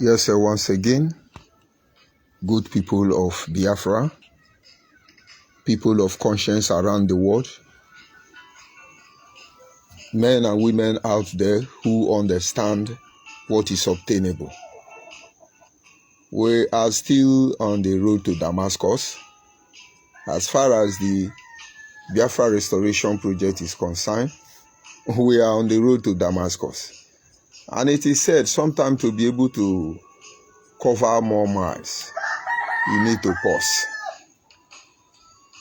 Yes, sir, once again, good people of Biafra, people of conscience around the world, men and women out there who understand what is obtainable. We are still on the road to Damascus. As far as the Biafra Restoration Project is concerned, we are on the road to Damascus. And it is said, sometimes to be able to cover more miles, you need to pause.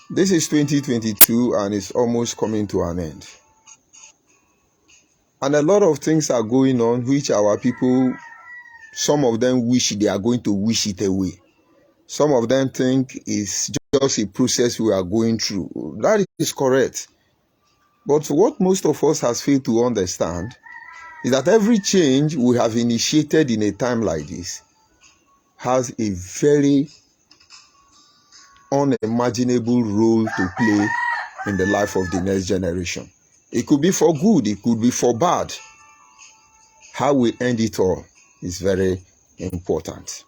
This is 2022 and it's almost coming to an end. And a lot of things are going on which our people, some of them wish they are going to wish it away. Some of them think it's just a process we are going through. That is correct. But what most of us has failed to understand is that every change we have initiated in a time like this has a very unimaginable role to play in the life of the next generation. It could be for good, it could be for bad. How we end it all is very important.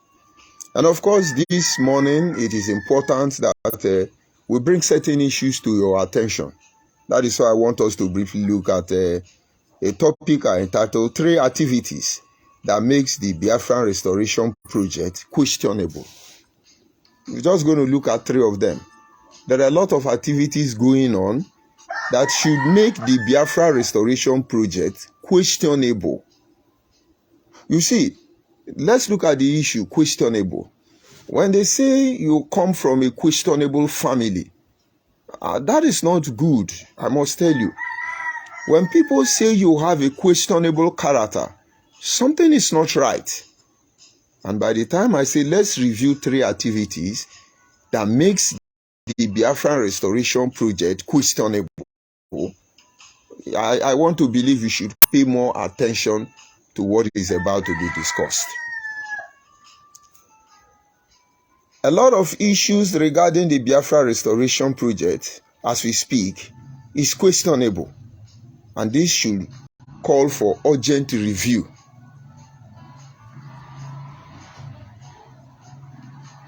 And of course, this morning, it is important that we bring certain issues to your attention. That is why I want us to briefly look at a topic I entitled 3 activities that makes the Biafran Restoration Project questionable. We're just going to look at 3 of them. There are a lot of activities going on that should make the Biafra Restoration Project questionable. You see, let's look at the issue questionable. When they say you come from a questionable family, that is not good, I must tell you. When people say you have a questionable character, something is not right. And by the time I say let's review 3 activities that makes the Biafran Restoration Project questionable, I want to believe you should pay more attention to what is about to be discussed. A lot of issues regarding the Biafra Restoration Project, as we speak, is questionable. And this should call for urgent review.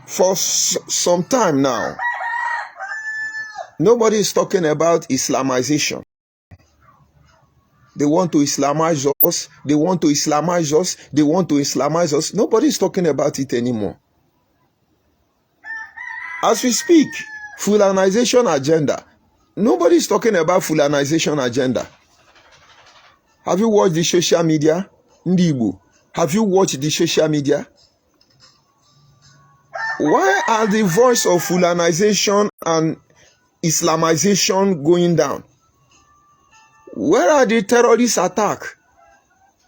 For some time now, nobody is talking about Islamization. They want to Islamize us. They want to Islamize us. They want to Islamize us. Nobody is talking about it anymore. As we speak, Fulanization agenda. Nobody is talking about Fulanization agenda. Have you watched the social media? Ndibo, have you watched the social media? Why are the voice of Fulanization and Islamization going down? Where are the terrorist attacks?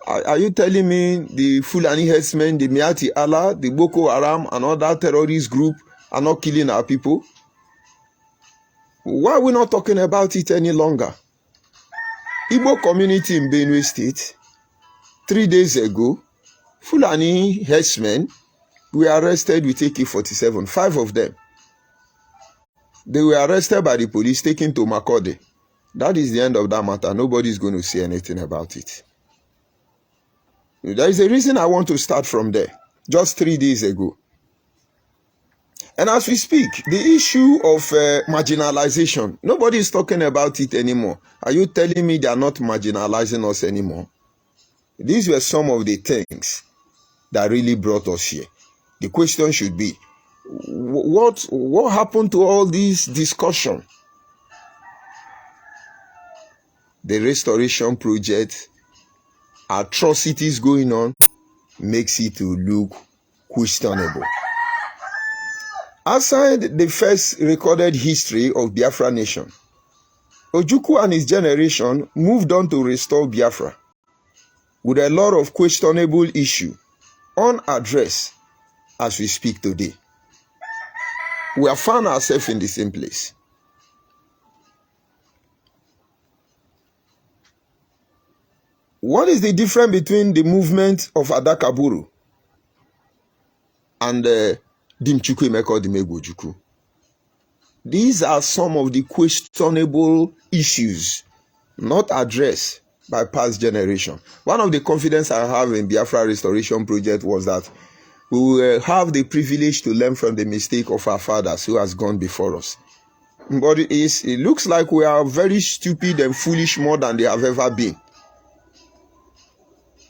Are you telling me the Fulani herdsmen, the Miati Allah, the Boko Haram and other terrorist group are not killing our people? Why are we not talking about it any longer? Igbo community in Benue State, 3 days ago, Fulani herdsmen were arrested with AK-47, 5 of them. They were arrested by the police, taken to Makode. That is the end of that matter. Nobody is going to say anything about it. There is a reason I want to start from there, just 3 days ago. And as we speak, the issue of marginalization, nobody is talking about it anymore. Are you telling me they are not marginalizing us anymore? These were some of the things that really brought us here. The question should be, what happened to all this discussion? The restoration project, atrocities going on, makes it to look questionable. Aside the first recorded history of Biafra nation, Ojukwu and his generation moved on to restore Biafra with a lot of questionable issues unaddressed as we speak today. We have found ourselves in the same place. What is the difference between the movement of Adakaburu and Dimchukwu Emeka Dimegwu? These are some of the questionable issues not addressed by past generation. One of the confidence I have in Biafra Restoration Project was that we will have the privilege to learn from the mistake of our fathers who has gone before us. But it looks like we are very stupid and foolish more than they have ever been.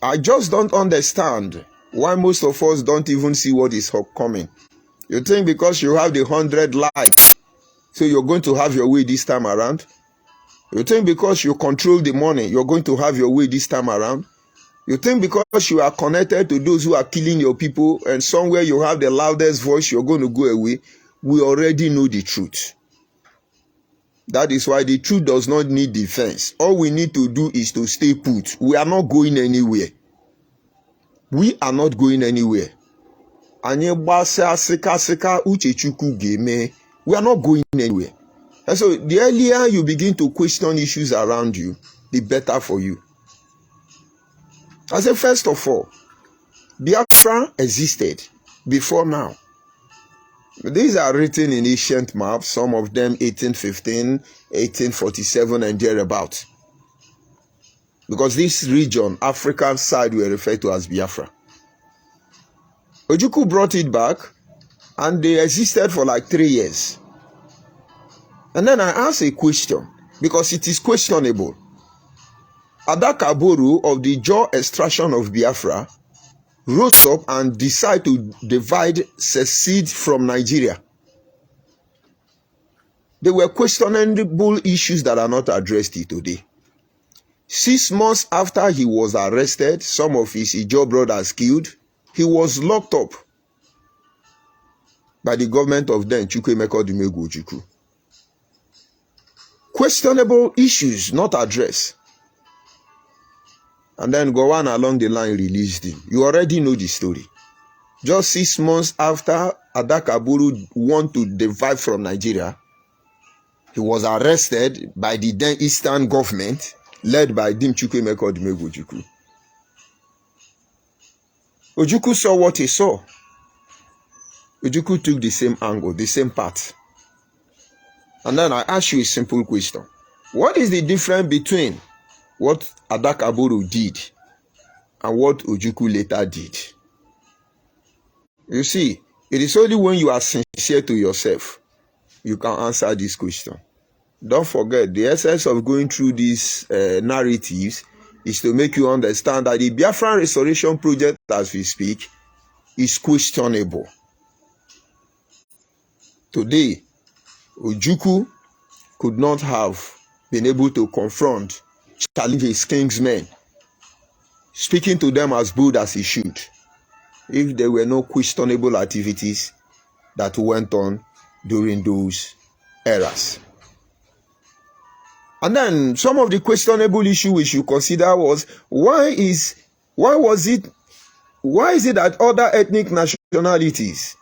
I just don't understand why most of us don't even see what is coming. You think because you have the 100 likes, so you're going to have your way this time around? You think because you control the money, you're going to have your way this time around? You think because you are connected to those who are killing your people and somewhere you have the loudest voice, you're going to go away? We already know the truth. That is why the truth does not need defense. All we need to do is to stay put. We are not going anywhere. We are not going anywhere. We are not going anywhere. And so the earlier you begin to question issues around you, the better for you. I say, first of all, Biafran existed before now. These are written in ancient maps, some of them 1815, 1847 and thereabout. Because this region, African side, were referred to as Biafra. Ojukwu brought it back and they existed for like 3 years. And then I asked a question because it is questionable. Adakaboru of the jaw extraction of Biafra rose up and decided to secede from Nigeria. There were questionable issues that are not addressed today. 6 months after he was arrested, some of his Ijaw brothers killed, he was locked up by the government of then Chukwuemeka Odumegwu Ojukwu. Questionable issues not addressed. And then Gowon along the line released him. You already know the story. Just 6 months after Adakaboru wanted to divide from Nigeria, he was arrested by the then Eastern government led by Dim Chukwuemeka Odumegwu Ojukwu. Ojukwu saw what he saw. Ojukwu took the same angle, the same path. And then I ask you a simple question. What is the difference between what Adakaboru did and what Ojukwu later did? You see, it is only when you are sincere to yourself you can answer this question. Don't forget, the essence of going through these narratives is to make you understand that the Biafran restoration project, as we speak, is questionable. Today, Ojukwu could not have been able to confront, challenge his kingsmen, speaking to them as bold as he should, if there were no questionable activities that went on during those eras. And then some of the questionable issue we should consider was why is it that other ethnic nationalities,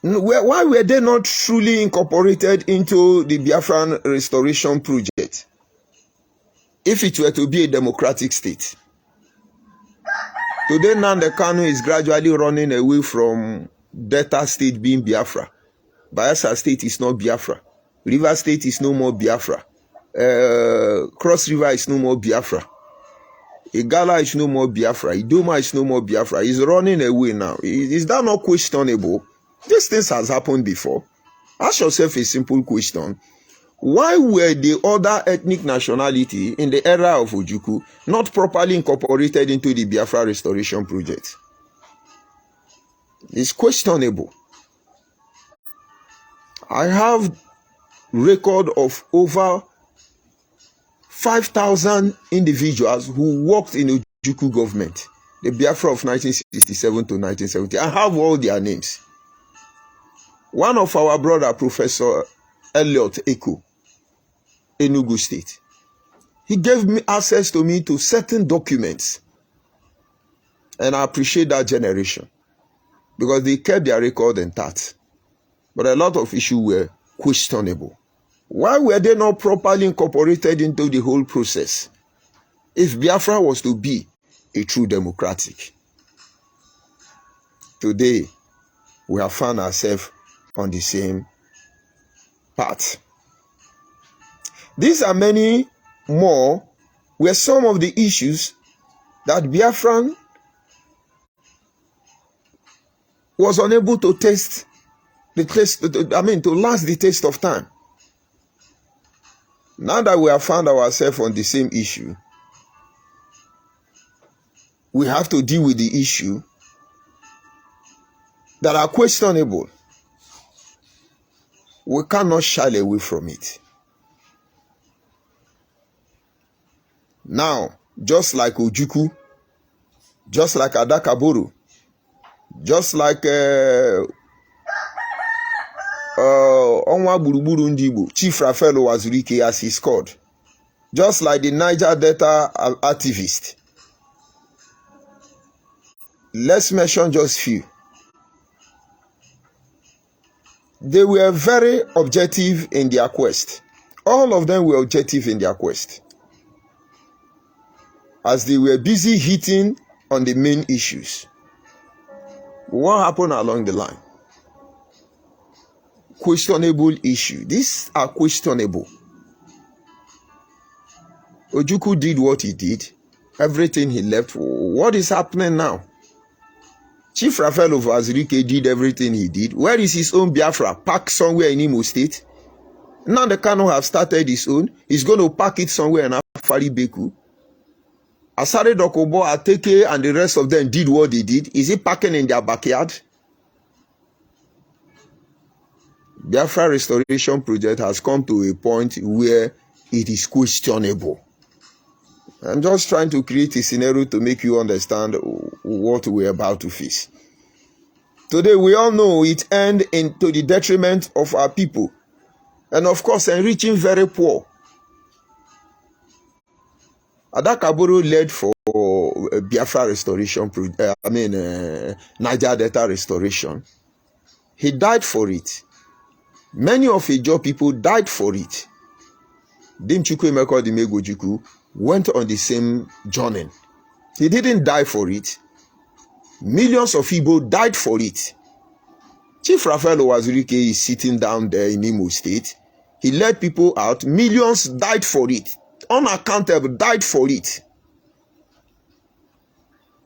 why were they not truly incorporated into the Biafran restoration project if it were to be a democratic state? Today, Nnamdi Kanu is gradually running away from Delta State being Biafra. Bayelsa State is not Biafra. River State is no more Biafra. Cross River is no more Biafra. Igala is no more Biafra. Idoma is no more Biafra. He's running away now. Is that not questionable? These things has happened before. Ask yourself a simple question. Why were the other ethnic nationality in the era of Ojukwu not properly incorporated into the Biafra restoration project? It's questionable. I have record of over 5,000 individuals who worked in Ojukwu government, the Biafra of 1967 to 1970. I have all their names. One of our brother, Professor Elliot Eko, Enugu State, he gave me access to me to certain documents. And I appreciate that generation because they kept their record intact. But a lot of issues were questionable. Why were they not properly incorporated into the whole process if Biafra was to be a true democratic? Today, we have found ourselves on the same path. These are many more were some of the issues that Biafran was unable to taste the taste, to last the taste of time. Now that we have found ourselves on the same issue, we have to deal with the issue that are questionable. We cannot shy away from it. Now, just like Ojukwu, just like Adakaburu, just like Onwa Buruburu Ndibo, Chief Raphael Wazurike as he scored, just like the Niger Delta activist. Let's mention just few. They were very objective in their quest. All of them were objective in their quest, as they were busy hitting on the main issues. What happened along the line? Questionable issue. These are questionable. Ojukwu did what he did. Everything he left. What is happening now? Chief Raphael Wazurike did everything he did. Where is his own Biafra? Parked somewhere in Imo State. Now the Kano have started his own. He's going to park it somewhere in Afari Beku. Asare Dokobo, Ateke, and the rest of them did what they did. Is he parking in their backyard? Biafra Restoration Project has come to a point where it is questionable. I'm just trying to create a scenario to make you understand what we're about to face. Today, we all know it ends into the detriment of our people. And of course, enriching very poor. Adakaburu led for Biafra Restoration, Niger Delta Restoration. He died for it. Many of Ijaw people died for it. Dimchukwu Emeka Odimegwu Ojukwu went on the same journey. He didn't die for it. Millions of Igbo died for it. Chief Raphael Wazurike is sitting down there in Imo State. He led people out. Millions died for it. Unaccountable died for it.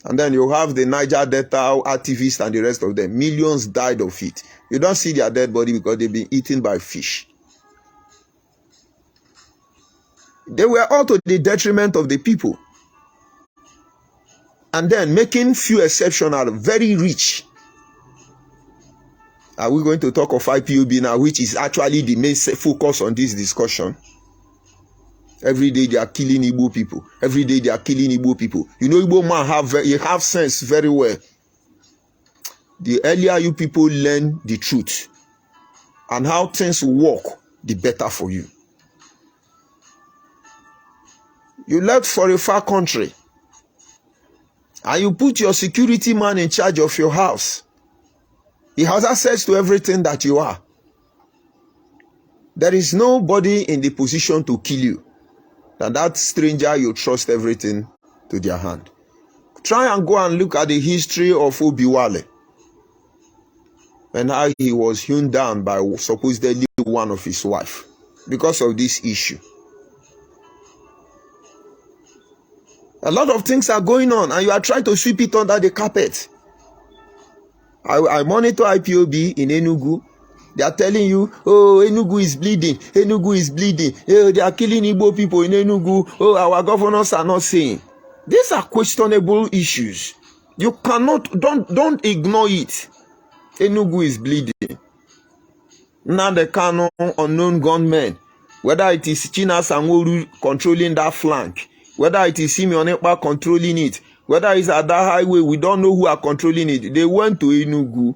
And then you have the Niger Delta activists and the rest of them. Millions died of it. You don't see their dead body because they've been eaten by fish. They were all to the detriment of the people. And then making few exceptional, very rich. Are we going to talk of IPOB now, which is actually the main focus on this discussion? Every day they are killing Igbo people. Every day they are killing Igbo people. You know, Igbo man have sense very well. The earlier you people learn the truth and how things work, the better for you. You left for a far country and you put your security man in charge of your house. He has access to everything that you are. There is nobody in the position to kill you than that stranger you trust everything to their hand. Try and go and look at the history of Obiwale and how he was hewn down by supposedly one of his wife because of this issue. A lot of things are going on and you are trying to sweep it under the carpet. I monitor IPOB in Enugu. They are telling you, oh, Enugu is bleeding. Enugu is bleeding. Oh, they are killing Igbo people in Enugu. Oh, our governors are not saying. These are questionable issues. You cannot, don't ignore it. Enugu is bleeding. Now the Kano unknown gunmen, whether it is China Sanworu controlling that flank, whether it is Simeon Ekpa controlling it, whether it's at that highway, we don't know who are controlling it. They went to Enugu,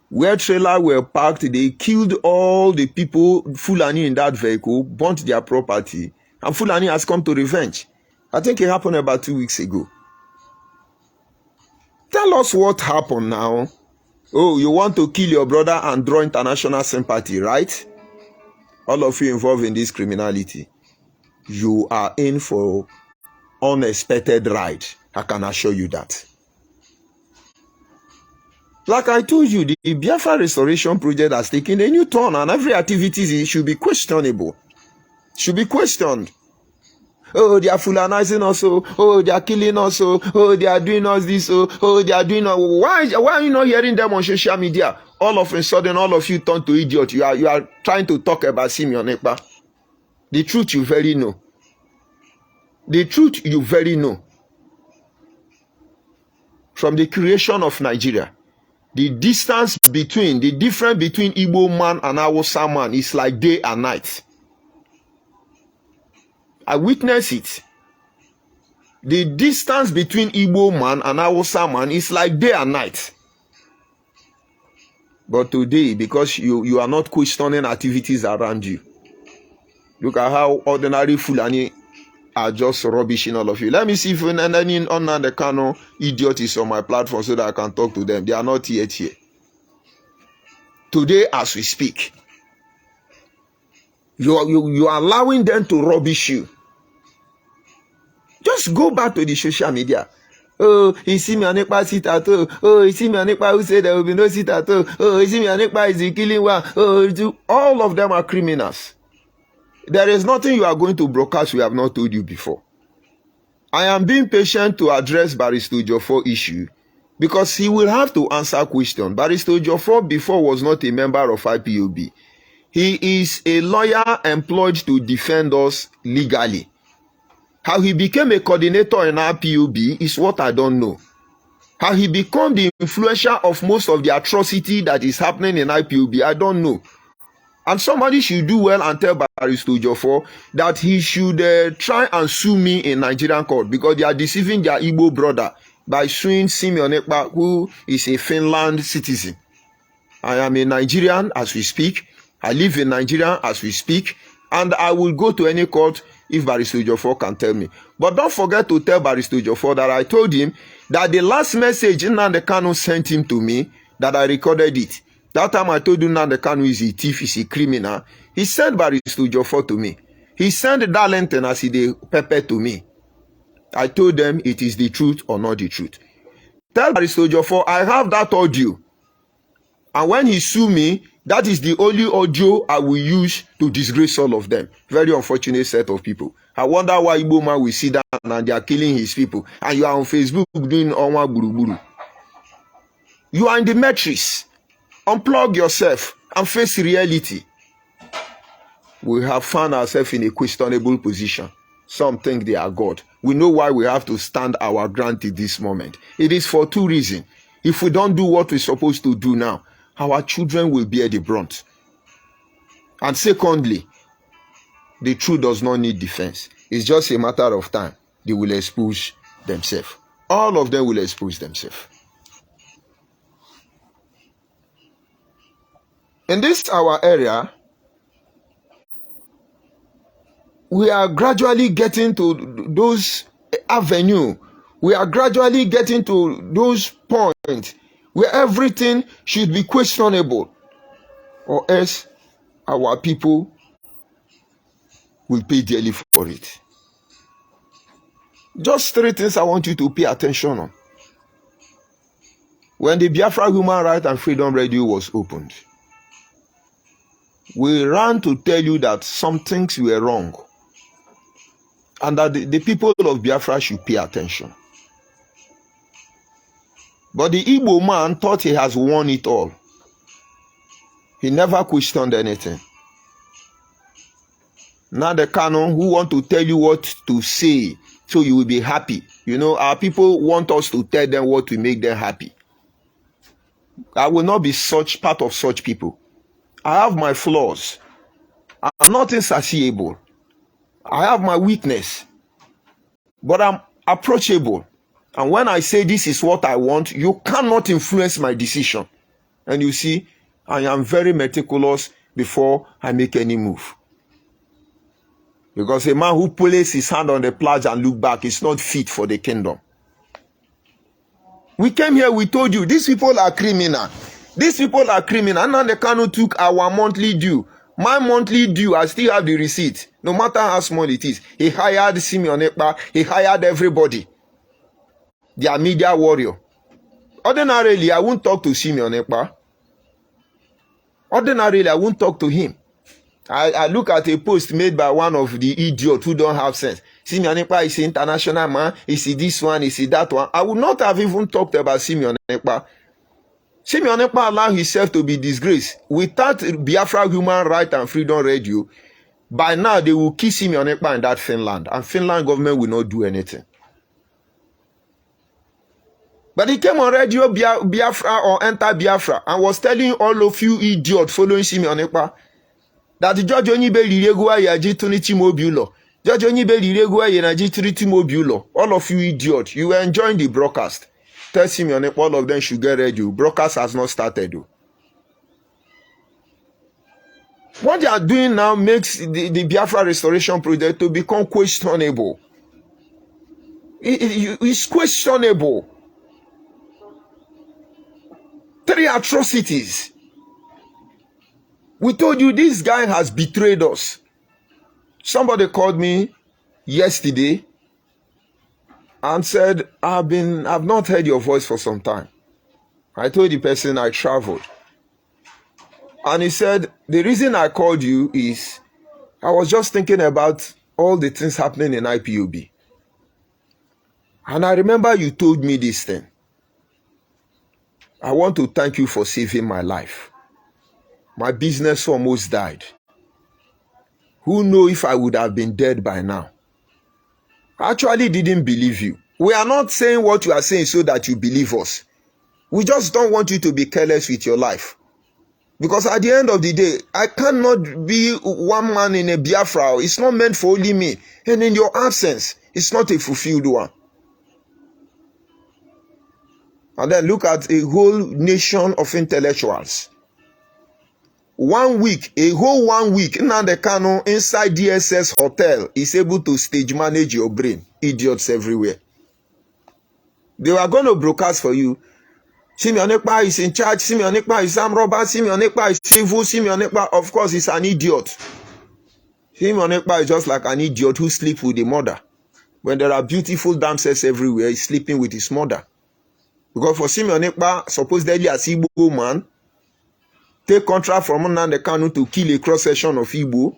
where trailers were parked. They killed all the people, Fulani in that vehicle, burnt their property, and Fulani has come to revenge. I think it happened about 2 weeks ago. Tell us what happened now. Oh, you want to kill your brother and draw international sympathy, right? All of you involved in this criminality, you are in for unexpected ride. I can assure you that. Like I told you, the Biafra Restoration Project has taken a new turn and every activity should be questionable. Should be questioned. Oh, they are fulanizing us. Oh, they are killing us. Oh, they are doing us this. Oh, they are doing us. Why are you not hearing them on social media? All of a sudden, all of you turn to idiot. You are trying to talk about Simeon Ekpa. The truth you very know. The truth you very know. From the creation of Nigeria, the difference between Igbo man and Hausa man is like day and night. I witness it. The distance between Igbo man and Hausa man is like day and night. But today, because you are not questioning activities around you, look at how ordinary Fulani are just rubbishing all of you. Let me see if any the Kano idiot is on my platform so that I can talk to them. They are not yet here. Today, as we speak, you are allowing them to rubbish you. Just go back to the social media. Oh, you see me on Ekpa sit at all. Oh, you see me on Ekpa who said there will be no sit at all. Oh, you see me on Ekpa is the killing one. Oh, all of them are criminals. There is nothing you are going to broadcast we have not told you before. I am being patient to address Barrister Ojofor issue because he will have to answer questions. Barrister Ojofor before was not a member of IPOB. He is a lawyer employed to defend us legally. How he became a coordinator in IPOB is what I don't know. How he became the influencer of most of the atrocity that is happening in IPOB, I don't know. And somebody should do well and tell Barrister Ojofor that he should try and sue me in Nigerian court because they are deceiving their Igbo brother by suing Simeon Ekpa, who is a Finland citizen. I am a Nigerian as we speak. I live in Nigeria as we speak. And I will go to any court if Barrister Ojofor can tell me. But don't forget to tell Barrister Ojofor that I told him that the last message Nnamdi Kanu sent him to me, that I recorded it. That time I told you Nnamdi Kanu is a thief, is a criminal. He sent Barrister Ojofor to me. He sent Darlington as he did Pepper to me. I told them it is the truth or not the truth. Tell Barrister Ojofor I have that audio. And when he sue me, that is the only audio I will use to disgrace all of them. Very unfortunate set of people. I wonder why Igbo man will sit down and they are killing his people. And you are on Facebook doing Onwa Buruburu. You are in the matrix. Unplug yourself and face reality. We have found ourselves in a questionable position. Some think they are God. We know why we have to stand our ground at this moment. It is for two reasons. If we don't do what we're supposed to do now, our children will bear the brunt. And secondly, the truth does not need defense. It's just a matter of time. They will expose themselves. All of them will expose themselves. In this our area, we are gradually getting to those avenues. We are gradually getting to those points where everything should be questionable, or else our people will pay dearly for it. Just three things I want you to pay attention on. When the Biafran Human Rights and Freedom Radio was opened, we ran to tell you that some things were wrong and that the people of Biafra should pay attention. But the Igbo man thought he has won it all. He never questioned anything. Now the Kanu who want to tell you what to say so you will be happy. You know, our people want us to tell them what to make them happy. I will not be such part of such people. I have my flaws. I'm not insatiable. I have my weakness. But I'm approachable. And when I say this is what I want, you cannot influence my decision. And you see, I am very meticulous before I make any move. Because a man who places his hand on the plow and look back is not fit for the kingdom. We came here, we told you, these people are criminal. These people are criminal. And now the Kanu took our monthly due. My monthly due, I still have the receipt. No matter how small it is. He hired Simeon Ekpa. He hired everybody. Their media warrior. Ordinarily, I won't talk to Simeon Ekpa. Ordinarily, I won't talk to him. I look at a post made by one of the idiots who don't have sense. Simeon Ekpa is an international man. Is he this one? Is he that one? I would not have even talked about Simeon Ekpa. Simeon Ekpa allowed himself to be disgraced. Without Biafra Human Right and Freedom Radio, by now they will kill Simeon Ekpa in that Finland, and Finland government will not do anything. But he came on radio Biafra or Enter Biafra and was telling all of you idiots following Simeon Ekpa that the judge only be Liregua Yaji Timobulo. Judge only be Liregua Yaji Timobulo. All of you idiots, you were enjoying the broadcast. Tell Simeon Ekpa all of them should get ready. Broadcast has not started. What they are doing now makes the Biafra restoration project to become questionable. It's questionable. 3 atrocities. We told you this guy has betrayed us. Somebody called me yesterday and said, I've not heard your voice for some time. I told the person I traveled. And he said, the reason I called you is I was just thinking about all the things happening in IPOB. And I remember you told me this thing. I want to thank you for saving my life. My business almost died. Who knows if I would have been dead by now? I actually didn't believe you. We are not saying what you are saying so that you believe us. We just don't want you to be careless with your life. Because at the end of the day, I cannot be one man in a Biafra. It's not meant for only me. And in your absence, it's not a fulfilled one. And then look at a whole nation of intellectuals. 1 week, a whole 1 week, Nnamdi Kanu inside DSS hotel is able to stage manage your brain. Idiots everywhere. They were going to broadcast for you. Simeon Ekpa is in charge. Simeon Ekpa is armed robber. Simeon Ekpa is evil. Simeon Ekpa, of course, is an idiot. Simeon Ekpa is just like an idiot who sleeps with the mother. When there are beautiful damsels everywhere, he's sleeping with his mother. Because for Simeon Ekpa, supposedly as Igbo man, take contract from Nnamdi Kanu to kill a cross-section of Igbo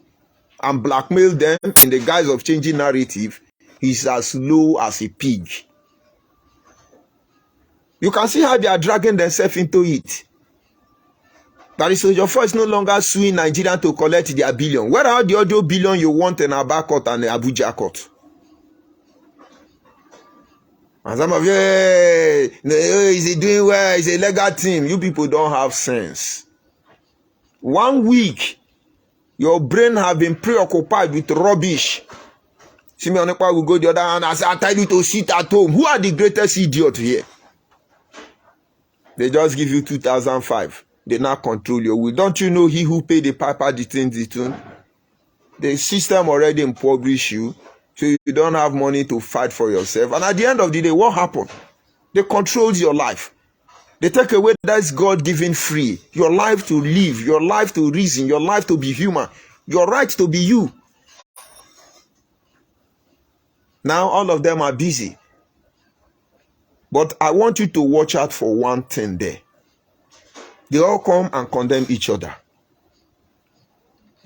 and blackmail them in the guise of changing narrative, he's as low as a pig. You can see how they are dragging themselves into it. That is, your voice no longer suing Nigeria to collect their billion. Where are the other billion you want in Aba court and Abuja court? And some of you, is he doing well? It's a legal team. You people don't have sense. 1 week, your brain have been preoccupied with rubbish. Simeon Ekpa will go the other hand and say, I tell you to sit at home. Who are the greatest idiots here? They just give you 2005. They now control your will. Don't you know he who paid the piper detains the tune? The system already impoverished you, so you don't have money to fight for yourself. And at the end of the day, what happened? They control your life. They take away that God-given free. Your life to live, your life to reason, your life to be human, your right to be you. Now all of them are busy. But I want you to watch out for one thing there. They all come and condemn each other.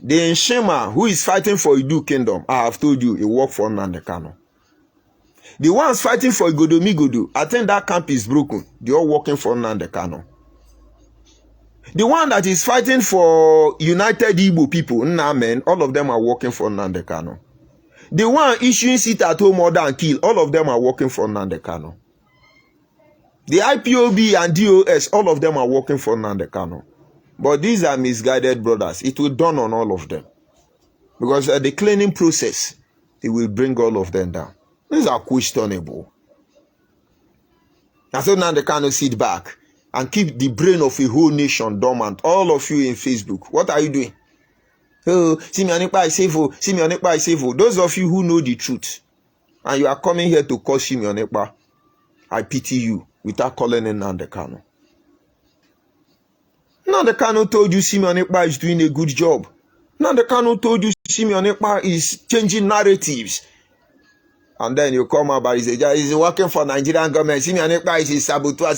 The Nshema who is fighting for Idu Kingdom, I have told you, he worked for Nnamdi Kanu. The ones fighting for Igodomigodo, I think that camp is broken. They all working for Nnamdi Kanu. The one that is fighting for United Igbo people, Nnamen, all of them are working for Nnamdi Kanu. The one issuing sit at home order and kill, all of them are working for Nnamdi Kanu. The IPOB and DOS, all of them are working for Nnamdi Kanu. But these are misguided brothers. It will dawn on all of them. Because the cleaning process, it will bring all of them down. These are questionable. And so Nnamdi Kanu sit back and keep the brain of a whole nation dormant. All of you in Facebook, what are you doing? Oh, Simeon Ekpa is evil. Simeon Ekpa is evil. Those of you who know the truth, and you are coming here to call Simeon Ekpa, I pity you without calling in Nnamdi Kanu. Nnamdi Kanu told you Simeon Ekpa is doing a good job. Nnamdi Kanu told you Simeon Ekpa is changing narratives. And then you come up and say, he's working for Nigerian government. Simeon Ekpa is a saboteur.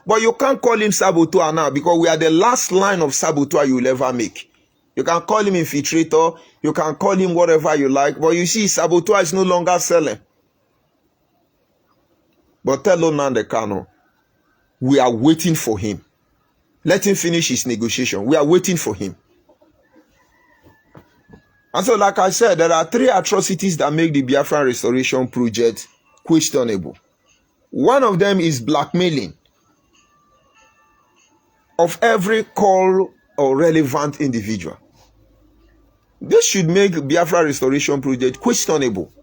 But you can't call him saboteur now because we are the last line of saboteur you will ever make. You can call him infiltrator, you can call him whatever you like, but you see, saboteur is no longer selling. But tell Nnamdi Kanu, we are waiting for him. Let him finish his negotiation. We are waiting for him. And so, like I said, there are 3 atrocities that make the Biafran restoration project questionable. One of them is blackmailing of every call or relevant individual. This should make Biafra restoration project questionable.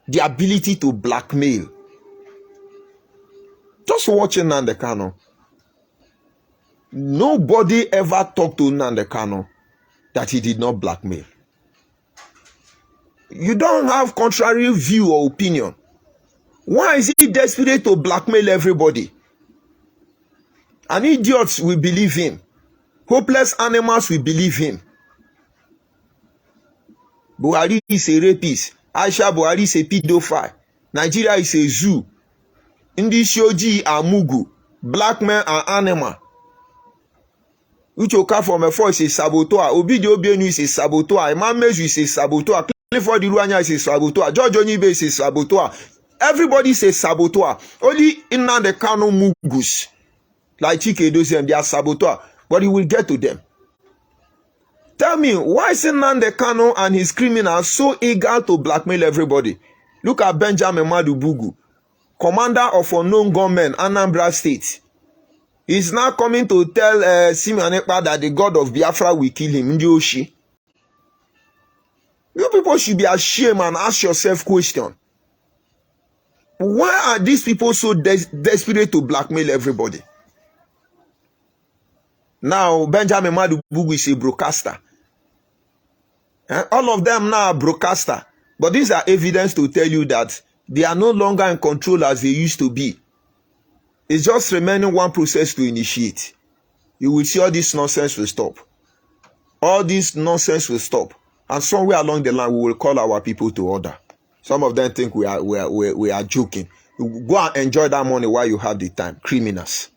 The ability to blackmail. Just watching Nnamdi Kanu. Nobody ever talked to Nnamdi Kanu that he did not blackmail. You don't have contrary view or opinion. Why is he desperate to blackmail everybody? And idiots will believe him. Hopeless animals will believe him. Buhari is a rapist. Aisha Buhari is a pedophile. Nigeria is a zoo. Ndi Shoji are mugu. Black men are animal. Uchoka from a force is a saboteur. Obidi Obienu is a saboteur. Imam Meju is a saboteur. Clifford Iruanya is a saboteur. George Onibe is a saboteur. Everybody is a saboteur. Only Nnamdi Kanu mugus. Like Chike Doziem, they are saboteur. But he will get to them. Tell me, why is Nnamdi Kanu and his criminals so eager to blackmail everybody? Look at Benjamin Madubugu, commander of unknown gunmen, Anambra State. He's now coming to tell Simeon Ekpa that the God of Biafra will kill him. Ndioshi. You people should be ashamed and ask yourself question. Why are these people so desperate to blackmail everybody? Now, Benjamin Madubugu is a broadcaster. All of them now are broadcaster. But these are evidence to tell you that they are no longer in control as they used to be. It's just remaining one process to initiate. You will see all this nonsense will stop. All this nonsense will stop. And somewhere along the line, we will call our people to order. Some of them think we are joking. Go and enjoy that money while you have the time. Criminals.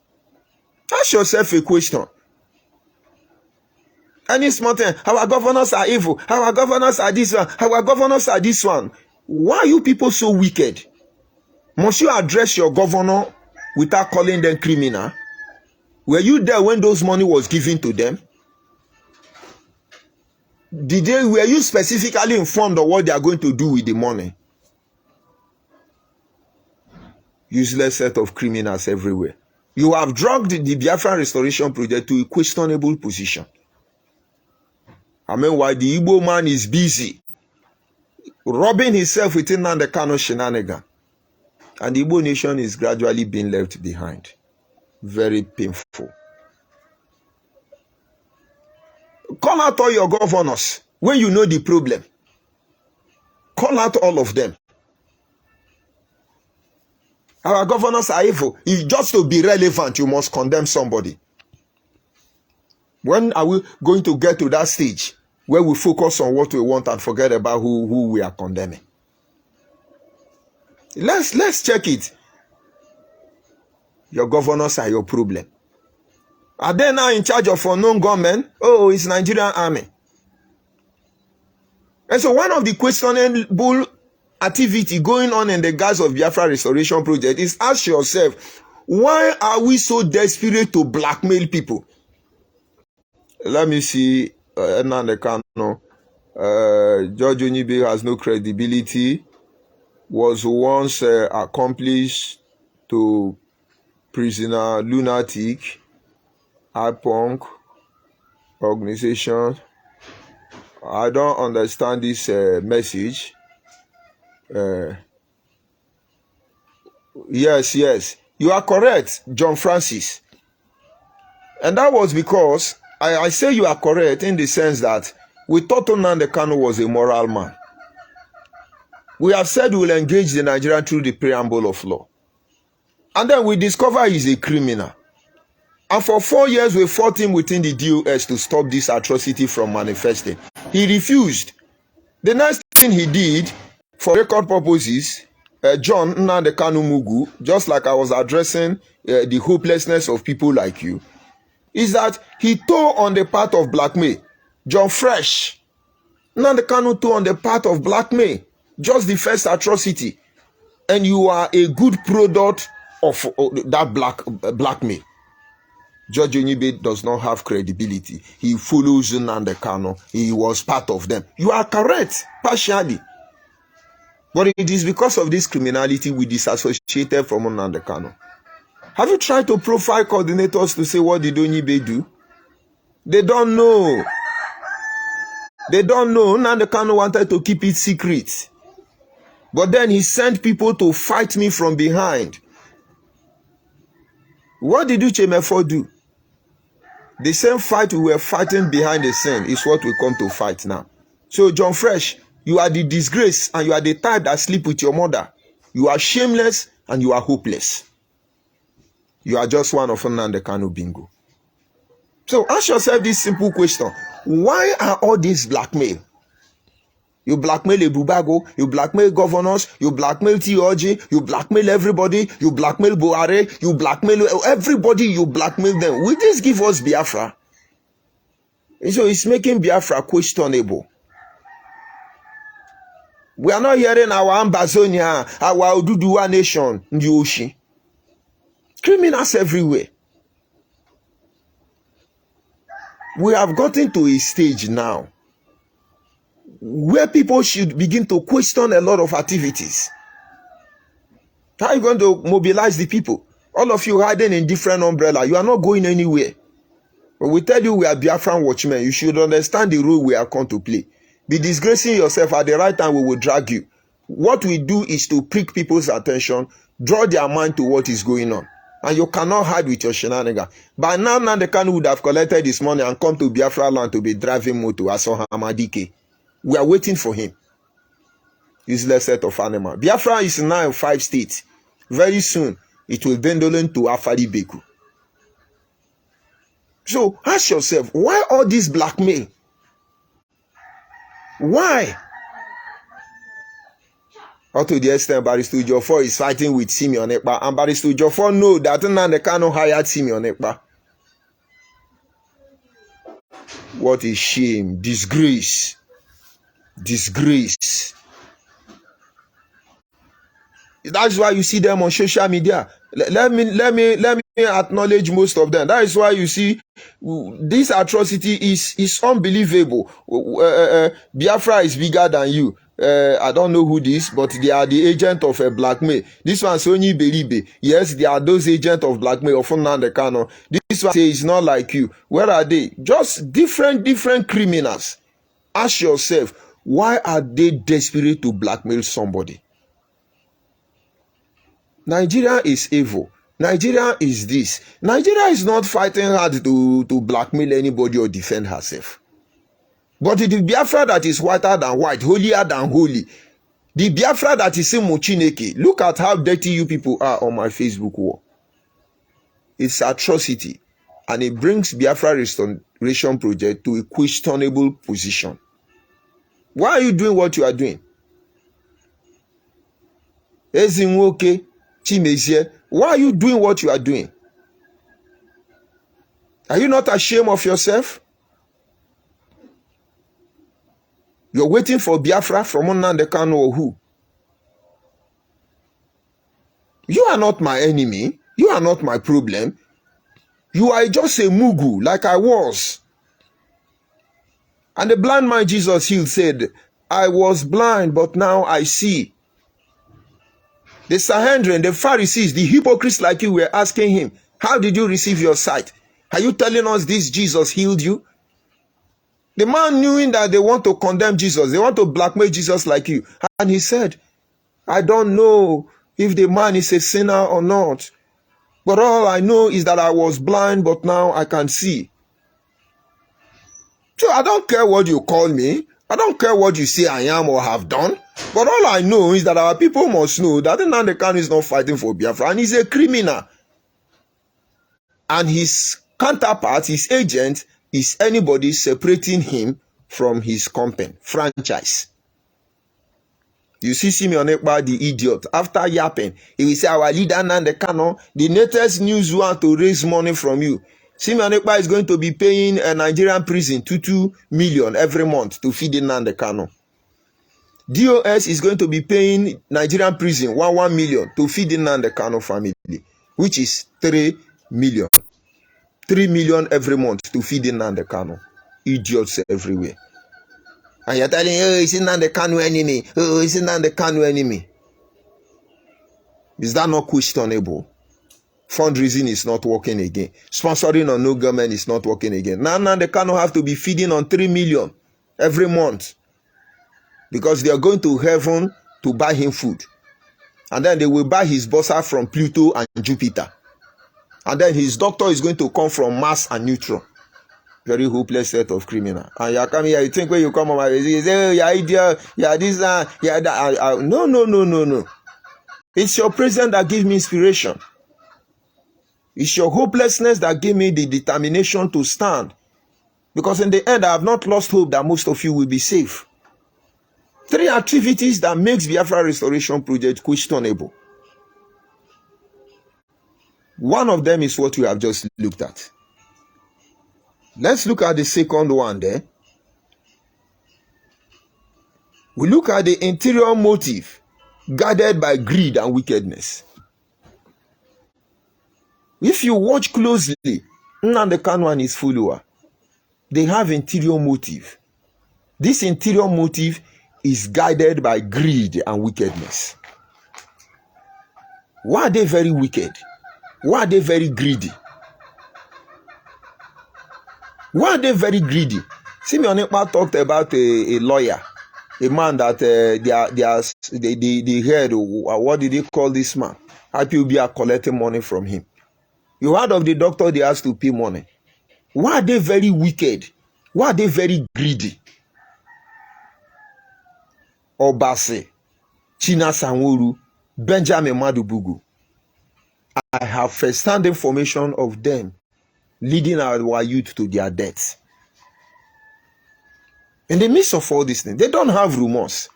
Ask yourself a question. Any small thing, our governors are evil. Our governors are this one. Our governors are this one. Why are you people so wicked? Must you address your governor without calling them criminal? Were you there when those money was given to them? Were you specifically informed of what they are going to do with the money? Useless set of criminals everywhere. You have dragged the Biafran restoration project to a questionable position. I mean, why the Igbo man is busy robbing himself within Nnamdi Kanu shenanigan. And the Igbo nation is gradually being left behind. Very painful. Call out all your governors when you know the problem. Call out all of them. Our governors are evil. If just to be relevant, you must condemn somebody. When are we going to get to that stage where we focus on what we want and forget about who we are condemning? Let's check it. Your governors are your problem. Are they now in charge of unknown gunmen? Oh, it's Nigerian army. And so one of the questionable activity going on in the guise of Biafra restoration project is ask yourself, why are we so desperate to blackmail people? Let me see. Nnamdi Kanu. George Onibe has no credibility. Was once accomplished to prisoner lunatic, punk organization. I don't understand this message. Yes, you are correct, John Francis. And that was because I say you are correct in the sense that we thought Nnamdi Kanu was a moral man. We have said we will engage the Nigerian through the preamble of law. And then we discover he's a criminal. And for 4 years, we fought him within the DOS to stop this atrocity from manifesting. He refused. The next thing he did, for record purposes, John Nnamdi Kanu Mugu, just like I was addressing the hopelessness of people like you, is that he tore on the path of blackmail. John Fresh. Nnamdi Kanu too on the part of blackmail. Just the first atrocity. And you are a good product of that blackmail. George Onyibe does not have credibility. He follows Nnamdi Kanu. He was part of them. You are correct, partially. But it is because of this criminality we disassociated from Nnamdi Kanu. Have you tried to profile coordinators to say what did Onyibe do? They don't know. They don't know. Nnamdi Kanu wanted to keep it secret. But then he sent people to fight me from behind. What did Uchemefo do? The same fight we were fighting behind the scene is what we come to fight now. So John Fresh, you are the disgrace and you are the type that sleep with your mother. You are shameless and you are hopeless. You are just one of Nnamdi Kanu bingo. So ask yourself this simple question. Why are all these blackmail? You blackmail Ebubago, you blackmail governors, you blackmail TOG, you blackmail everybody, you blackmail Buhari, you blackmail everybody, you blackmail them. Will this give us Biafra? So it's making Biafra questionable. We are not hearing our Ambazonia, our Oduduwa nation, Ndioshi. Criminals everywhere. We have gotten to a stage now where people should begin to question a lot of activities. How are you going to mobilize the people? All of you hiding in different umbrellas. You are not going anywhere. When we tell you we are Biafran watchmen, you should understand the role we are come to play. Be disgracing yourself at the right time, we will drag you. What we do is to prick people's attention, draw their mind to what is going on. And you cannot hide with your shenanigans. By now, Nnamdi Kanu would have collected this money and come to Biafra land to be driving motor as Hamadike. We are waiting for him. Useless set of animal. Biafra is now in 5 states. Very soon, it will dwindle into Afari Beku. So, ask yourself, why all this blackmail? Why? Or to the extent Barrister Jofor is fighting with Simeon Ekpa, and Barrister Jofor know that Nnamdi Kanu hired Simeon Ekpa. What a shame. Disgrace. Disgrace. That's why you see them on social media. Let me acknowledge most of them. That is why you see this atrocity is unbelievable. Biafra is bigger than you. I don't know who this, but they are the agent of a blackmail. This one Sonyi Beribe. Yes, they are those agents of blackmail of Nnamdi Kanu. This one say it's not like you. Where are they? Just different criminals. Ask yourself, why are they desperate to blackmail somebody? Nigeria is evil. Nigeria is this. Nigeria is not fighting hard to blackmail anybody or defend herself. But the Biafra that is whiter than white, holier than holy, the Biafra that is in Mochineke, look at how dirty you people are on my Facebook wall. It's atrocity. And it brings Biafra Restoration Project to a questionable position. Why are you doing what you are doing? Ezinwoke, Chimezie, why are you doing what you are doing? Are you not ashamed of yourself? You're waiting for Biafra from Nnamdi Kanu or who? You are not my enemy. You are not my problem. You are just a mugu like I was. And the blind man Jesus healed said, I was blind, but now I see. The Sanhedrin, the Pharisees, the hypocrites like you were asking him, how did you receive your sight? Are you telling us this Jesus healed you? The man knew that they want to condemn Jesus. They want to blackmail Jesus like you. And he said, I don't know if the man is a sinner or not. But all I know is that I was blind, but now I can see. So I don't care what you call me. I don't care what you say I am or have done. But all I know is that our people must know that Nnamdi Kanu is not fighting for Biafra. And he's a criminal. And his counterpart, his agent, is anybody separating him from his company, franchise. You see Simeon Ekpa, the idiot, after yapping, he will say, our leader Nnamdi Kanu, the latest news want to raise money from you. Simeon Ekpa is going to be paying a Nigerian prison 2 million every month to feed Nnamdi Kanu. DOS is going to be paying Nigerian prison 1 million to feed Nnamdi Kanu family, which is 3 million. 3 million every month to feed Nnamdi Kanu. Idiots everywhere. And you're telling, oh, it's Nnamdi Kanu enemy. Oh, it's Nnamdi Kanu enemy. Is that not questionable? Fundraising is not working again. Sponsoring on no government is not working again. Now Nnamdi Kanu have to be feeding on 3 million every month because they are going to heaven to buy him food. And then they will buy his bossa from Pluto and Jupiter. And then his doctor is going to come from Mars and Neutron. Very hopeless set of criminals. And you are coming here, you think when you come over, you say, oh, you are idiot, you are this, you are that. No. It's your president that gives me inspiration. It's your hopelessness that gave me the determination to stand. Because in the end, I have not lost hope that most of you will be safe. 3 activities that makes Biafra Restoration Project questionable. One of them is what we have just looked at. Let's look at the second one there. We look at the interior motive guided by greed and wickedness. If you watch closely, Nnamdi Kanu and his follower, they have interior motive. This interior motive is guided by greed and wickedness. Why are they very wicked? Why are they very greedy? Why are they very greedy? Simeon Ekpa talked about a lawyer, a man that they heard, what did they call this man? IPOB are collecting money from him. You heard of the doctor they asked to pay money. Why are they very wicked? Why are they very greedy? Obase, China Sanworu, Benjamin Madubugu. I have first-hand information of them leading our youth to their deaths. In the midst of all these things, they don't have remorse.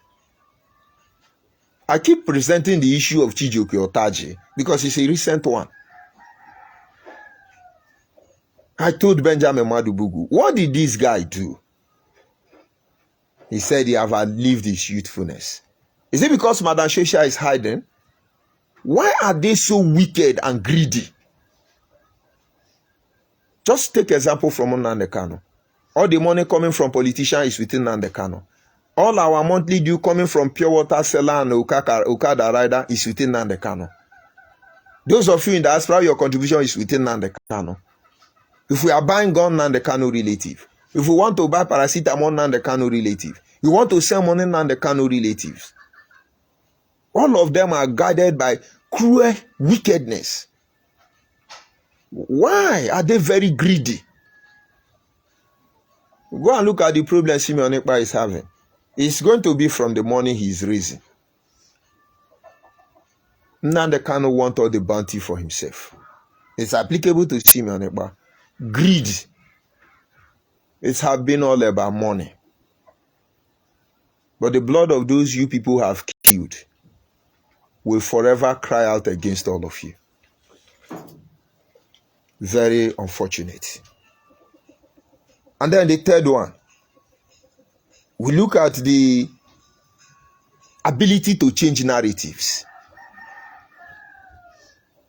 I keep presenting the issue of Chijioke Otaji because it's a recent one. I told Benjamin Madubugu, what did this guy do? He said he have outlived his youthfulness. Is it because Madam Shesha is hiding? Why are they so wicked and greedy? Just take example from Nnamdi Kanu. All the money coming from politicians is within Nnamdi Kanu. All our monthly due coming from pure water seller and Okada rider is within Nnamdi Kanu. Those of you in the diaspora, your contribution is within Nnamdi Kanu. If we are buying gun, Nnamdi Kanu relative. If we want to buy paracetamol, Nnamdi Kanu relative. You want to sell money, Nnamdi Kanu relatives. All of them are guided by cruel wickedness. Why are they very greedy? Go and look at the problem Simeon Ekpa is having. It's going to be from the morning he is raising. Nnamdi Kanu wants all the bounty for himself. It's applicable to Simeon Ekpa. Greed. It's have been all about money. But the blood of those you people have killed will forever cry out against all of you. Very unfortunate. And then the third one, we look at the ability to change narratives.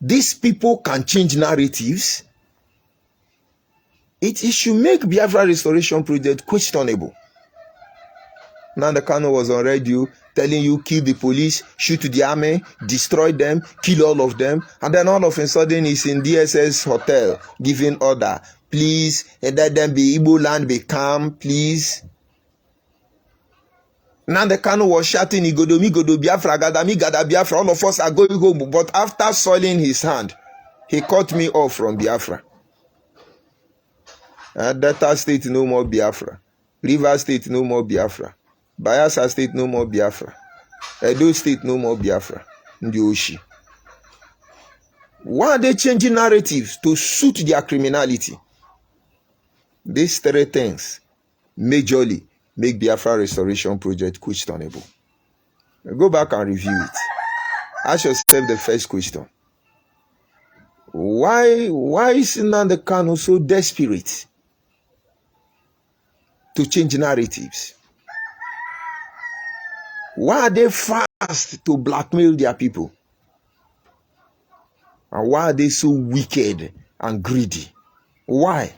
These people can change narratives. It should make Biafra Restoration Project questionable. Nnamdi Kanu was on radio telling you kill the police, shoot the army, destroy them, kill all of them. And then all of a sudden he's in DSS hotel giving order. Please, let them be Igbo land, be calm, please. Nnamdi Kanu was shouting, Igodo Biafra, Gada Biafra. All of us are going home. But after soiling his hand, he cut me off from Biafra. Delta State, no more Biafra. River State, no more Biafra. Bayelsa State, no more Biafra. Edo State, no more Biafra. Ndioshi. Why are they changing narratives to suit their criminality? These 3 things majorly make Biafra Restoration Project questionable. Go back and review it. Ask yourself the first question. Why is Nnamdi Kanu so desperate to change narratives? Why are they fast to blackmail their people? And why are they so wicked and greedy? Why?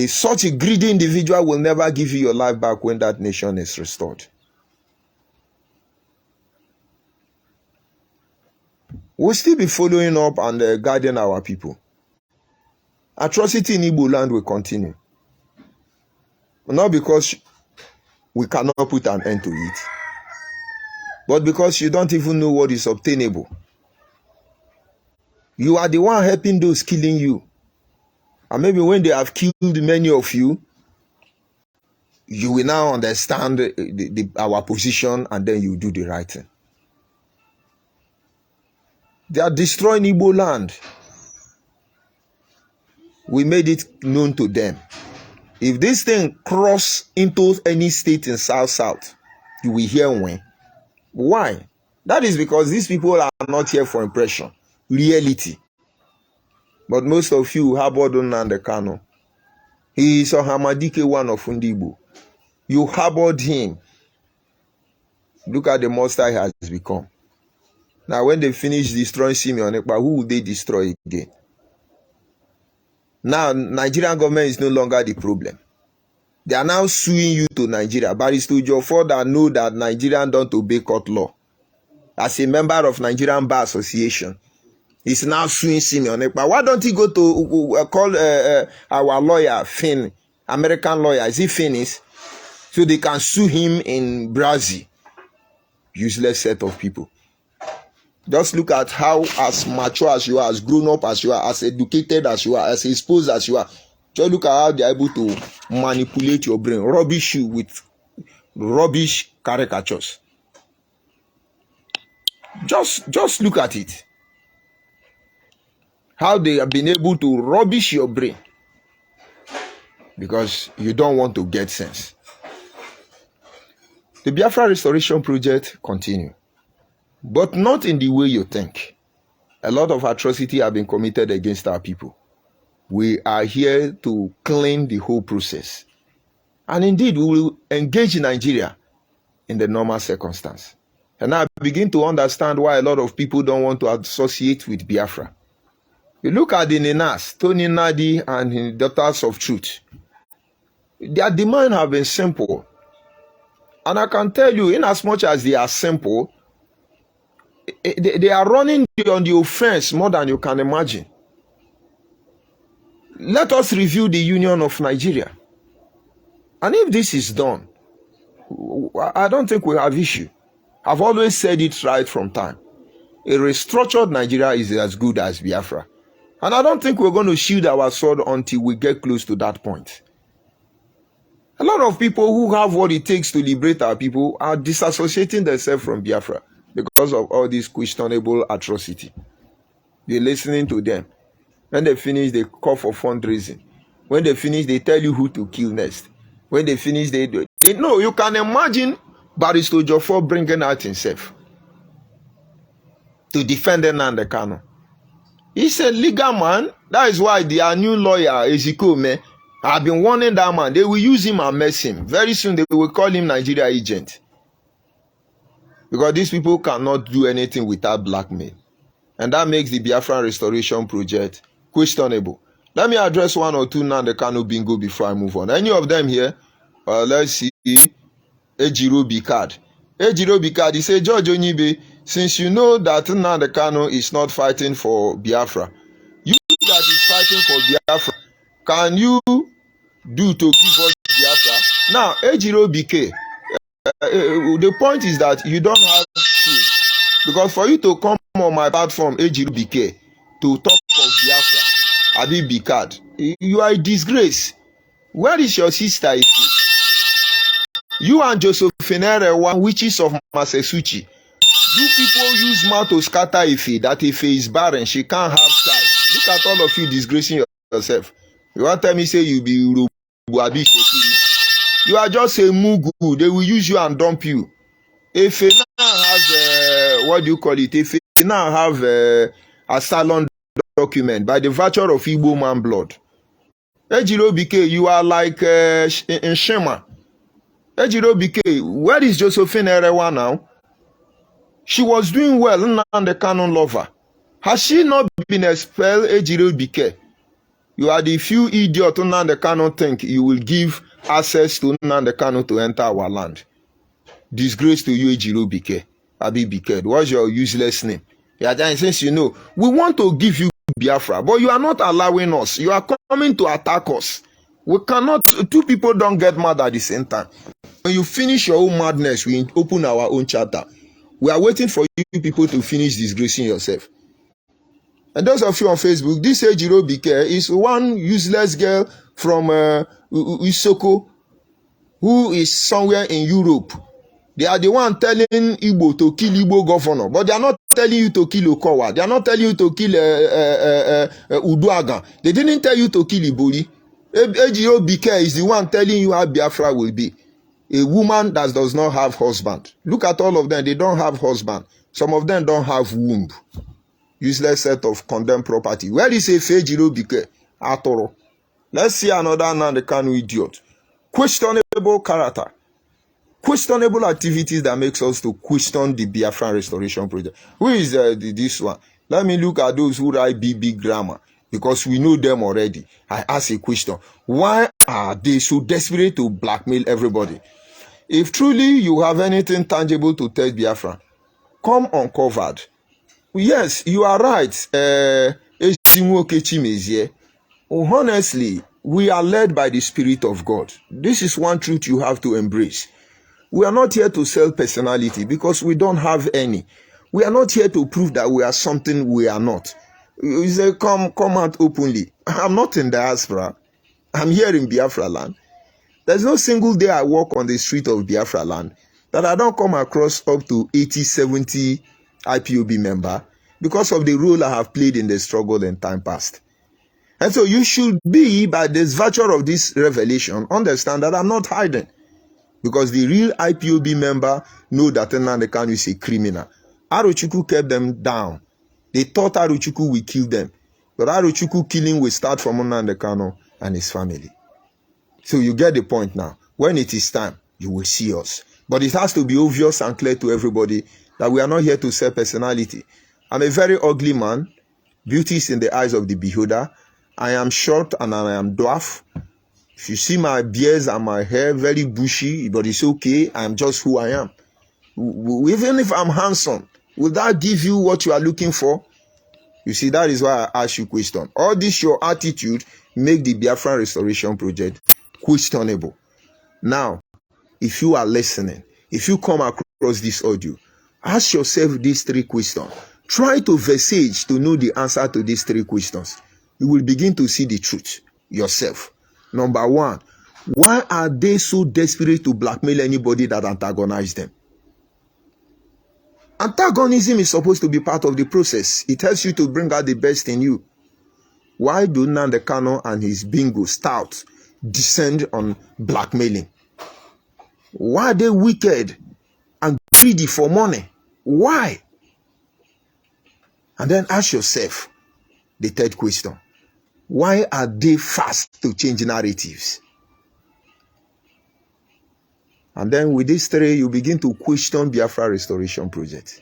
Such a greedy individual will never give you your life back when that nation is restored. We'll still be following up and guiding our people. Atrocity in Igbo land will continue. Not because we cannot put an end to it, but because you don't even know what is obtainable. You are the one helping those killing you. And maybe when they have killed many of you, you will now understand our position, and then you do the right thing. They are destroying Igbo land. We made it known to them. If this thing cross into any state in South, you will hear when. Why? That is because these people are not here for impression, reality. But most of you harbored Nnamdi Kanu. He is a Hamadike one of Ndigbo. You harbored him. Look at the monster he has become. Now, when they finish destroying Simeon Ekpa, who will they destroy again? Now, Nigerian government is no longer the problem. They are now suing you to Nigeria. Barrister Jofor that know that Nigerians don't obey court law. As a member of Nigerian Bar Association, he's now suing Simeon Ekpa. Why don't he go to call our lawyer, Finn, American lawyer? Is he Finnish? So they can sue him in Brazil. Useless set of people. Just look at how as mature as you are, as grown up as you are, as educated as you are, as exposed as you are. Just look at how they are able to manipulate your brain, rubbish you with rubbish caricatures. Just look at it. How they have been able to rubbish your brain because you don't want to get sense. The Biafra Restoration Project continue, but not in the way you think. A lot of atrocity have been committed against our people. We are here to clean the whole process. And indeed, we will engage Nigeria in the normal circumstance. And I begin to understand why a lot of people don't want to associate with Biafra. You look at the Nenas, Tony Nadi and his Daughters of Truth. Their demand have been simple. And I can tell you, in as much as they are simple, they are running on the offense more than you can imagine. Let us review the Union of Nigeria. And if this is done, I don't think we have issue. I've always said it right from time. A restructured Nigeria is as good as Biafra. And I don't think we're going to shield our sword until we get close to that point. A lot of people who have what it takes to liberate our people are disassociating themselves from Biafra because of all this questionable atrocity. You're listening to them. When they finish, they call for fundraising. When they finish, they tell you who to kill next. When they finish, they do it. No, you can imagine Barrister Jofor bringing out himself to defend Nnamdi Kanu. He's a legal man. That is why their new lawyer, Ezekome, have been warning that man. They will use him and mess him. Very soon, they will call him Nigeria agent. Because these people cannot do anything without blackmail. And that makes the Biafran Restoration Project questionable. Let me address one or two Nnamdi Kanu bingo before I move on. Any of them here? Let's see. Ejiro Bikad. Ejiro Bikad, he said, George Onyibe, since you know that Nnamdi Kanu is not fighting for Biafra, you that is fighting for Biafra, can you do to give us Biafra? Now, Ejiro BK, the point is that you don't have to. Because for you to come on my platform, Ejiro BK, to talk of Biafra, Abi Bikad, you are a disgrace. Where is your sister Ife? You and Josephine Erewa, witches of Massachusetts, you people use mouth to scatter Ife, that Ife is barren, she can't have child. Look at all of you disgracing yourself. You want to tell me, say you be Urubu Abi Shekiri? You are just a Mugu, they will use you and dump you. Ife now has, what do you call it? Ife now have a salon document by the virtue of Igbo man blood. Ejiro BK, you are like in Shema. Ejiro BK, where is Josephine Erewa now? She was doing well, and the canon lover. Has she not been expelled, Ejiro BK? You are the few idiots who the canon think you will give access to the canon to enter our land. Disgrace to you, Ejiro BK. Abi BK, what's your useless name? Yeah, since you know, we want to give you Biafra, but you are not allowing us. You are coming to attack us. We cannot, two people don't get mad at the same time. When you finish your own madness, we open our own chapter. We are waiting for you people to finish disgracing yourself. And those of you on Facebook, this Ejiro BK is one useless girl from Isoko who is somewhere in Europe. They are the one telling Igbo to kill Igbo governor, but they are not telling you to kill Okowa. They are not telling you to kill Uduaga. They didn't tell you to kill Ibori. Ejiro BK is the one telling you how Biafra will be. A woman that does not have husband. Look at all of them. They don't have husband. Some of them don't have womb. Useless set of condemned property. Where is a Ejiro BK? Atoro. Let's see another Nandekanu idiot. Questionable character. Questionable activities that makes us to question the Biafran restoration project. Who is this one? Let me look at those who write big grammar, because we know them already. I ask a question. Why are they so desperate to blackmail everybody? If truly you have anything tangible to tell Biafran, come uncovered. Yes, you are right. Honestly, we are led by the Spirit of God. This is one truth you have to embrace. We are not here to sell personality because we don't have any. We are not here to prove that we are something we are not. You say, come out openly. I'm not in diaspora. I'm here in Biafra land. There's no single day I walk on the street of Biafra land that I don't come across up to 80, 70 IPOB member because of the role I have played in the struggle in time past. And so you should be, by this virtue of this revelation, understand that I'm not hiding. Because the real IPOB member know that Nnamdi Kanu is a criminal. Arochukwu kept them down. They thought Arochukwu will kill them. But Arochukwu killing will start from Nnamdi Kanu and his family. So you get the point now. When it is time, you will see us. But it has to be obvious and clear to everybody that we are not here to sell personality. I'm a very ugly man. Beauty is in the eyes of the beholder. I am short and I am dwarf. If you see my beard and my hair, very bushy, but it's okay. I'm just who I am. Even if I'm handsome, will that give you what you are looking for? You see, that is why I ask you question. All this, your attitude, make the Biafran Restoration Project questionable. Now, if you are listening, if you come across this audio, ask yourself these three questions. Try to visage to know the answer to these three questions. You will begin to see the truth yourself. Number one, why are they so desperate to blackmail anybody that antagonizes them? Antagonism is supposed to be part of the process. It helps you to bring out the best in you. Why do Nnamdi Kanu and his bingo stout descend on blackmailing? Why are they wicked and greedy for money? Why? And then ask yourself the third question. Why are they fast to change narratives? And then with these three, you begin to question Biafra Restoration Project.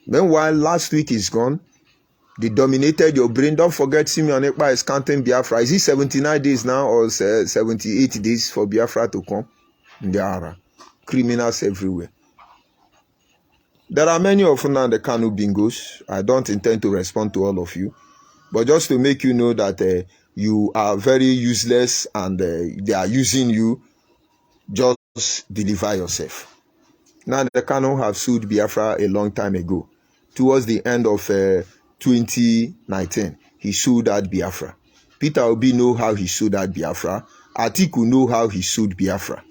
Meanwhile, last week is gone. They dominated your brain. Don't forget, Simeon Ekpa is counting Biafra. Is it 79 days now or 78 days for Biafra to come? There are criminals everywhere. There are many of Nnamdi Kanu bingos. I don't intend to respond to all of you. But just to make you know that you are very useless and they are using you, just deliver yourself. Now, the Kanu have sued Biafra a long time ago. Towards the end of 2019, he sued at Biafra. Peter Obi know how he sued at Biafra. Atiku know how he sued Biafra.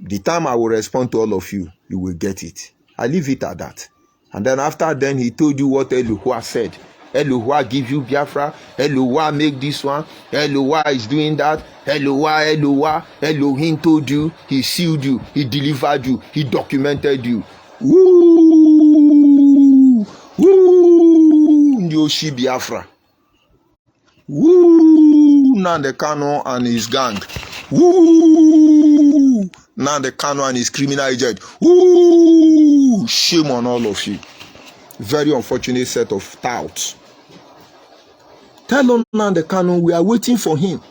The time I will respond to all of you, you will get it. I leave it at that. And then after then, he told you what Eluhua said. Eluhua give you Biafra. Eluhua make this one. Eluhua is doing that. Eluhua. Elohim told you. He sealed you. He delivered you. He documented you. Woo! Woo! Oshi Biafra. Woo! Nnamdi Kanu and his gang. Woo! Nnamdi Kanu and his criminal agent. Woo! Shame on all of you. Very unfortunate set of touts. Tell Nnamdi Kanu we are waiting for him.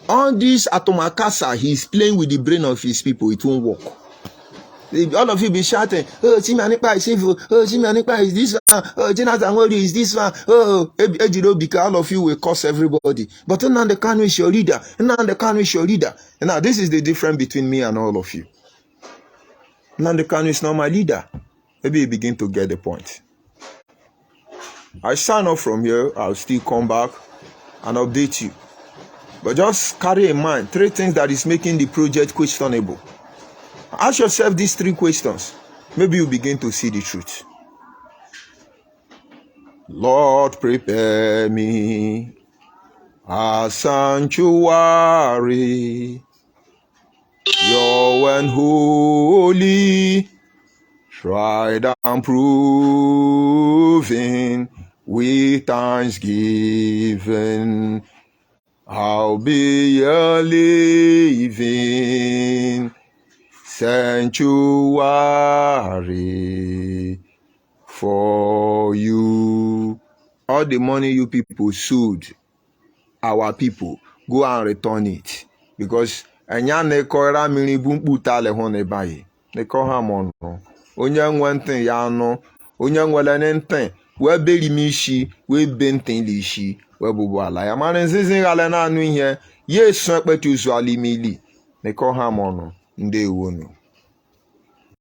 All this Atomakasa, he's playing with the brain of his people. It won't work. All of you be shouting, oh, Chimanipa is evil, oh, Chimanipa is this one, oh, Jonathan Wodi is this one, oh, Ejirobika, all of you will curse everybody. But Nnamdi Kanu is your leader, Nnamdi Kanu is your leader. And now this is the difference between me and all of you. Nnamdi Kanu is not my leader. Maybe you begin to get the point. I sign off from here, I'll still come back and update you. But just carry in mind 3 things that is making the project questionable. Ask yourself these 3 questions. Maybe you begin to see the truth. Lord, prepare me a sanctuary, pure and holy, tried and proven, with thanksgiving. I'll be a living sanctuary for you. All the money you people sued our people, go and return it. Because anya nekora mini bumputa le hone bayi. Neko hamono. Onya nwenten ya no. Onya nwele nenten. We beli mishi. We benten lishi. We bubu ala. Ya mane nzinzin gale na anu ihe. Ye sanpe tu zwali mili. Neko hamono. Nde uonu.